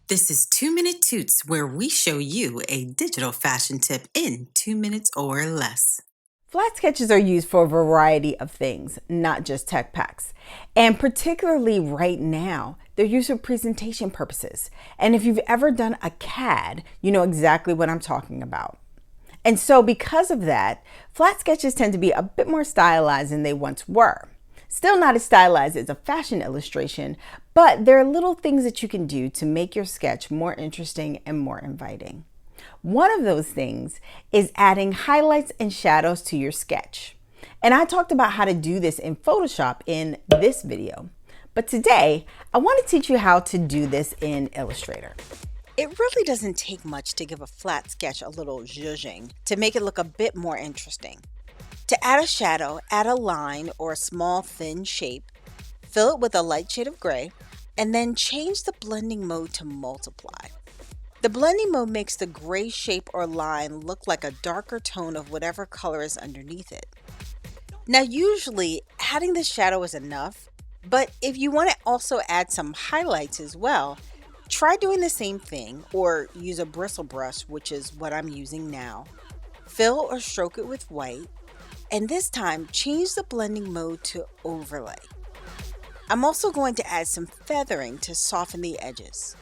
This is 2 Minute Toots, where we show you a digital fashion tip in 2 minutes or less. Flat sketches are used for a variety of things, not just tech packs. And particularly right now, they're used for presentation purposes. And if you've ever done a CAD, you know exactly what I'm talking about. And so because of that, flat sketches tend to be a bit more stylized than they once were. Still not as stylized as a fashion illustration, but there are little things that you can do to make your sketch more interesting and more inviting. One of those things is adding highlights and shadows to your sketch. And I talked about how to do this in Photoshop in this video. But today, I want to teach you how to do this in Illustrator. It really doesn't take much to give a flat sketch a little zhuzhing to make it look a bit more interesting. To add a shadow, add a line or a small thin shape, fill it with a light shade of gray, and then change the blending mode to multiply. The blending mode makes the gray shape or line look like a darker tone of whatever color is underneath it. Now usually adding the shadow is enough, but if you want to also add some highlights as well, try doing the same thing or use a bristle brush, which is what I'm using now. Fill or stroke it with white, and this time change the blending mode to overlay. I'm also going to add some feathering to soften the edges.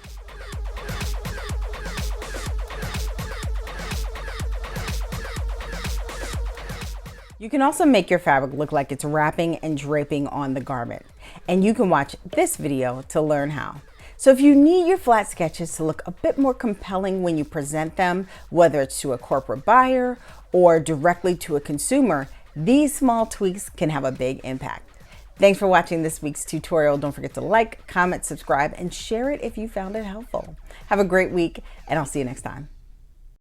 You can also make your fabric look like it's wrapping and draping on the garment. And you can watch this video to learn how. So if you need your flat sketches to look a bit more compelling when you present them, whether it's to a corporate buyer or directly to a consumer, these small tweaks can have a big impact. Thanks for watching this week's tutorial. Don't forget to like, comment, subscribe, and share it if you found it helpful. Have a great week, and I'll see you next time.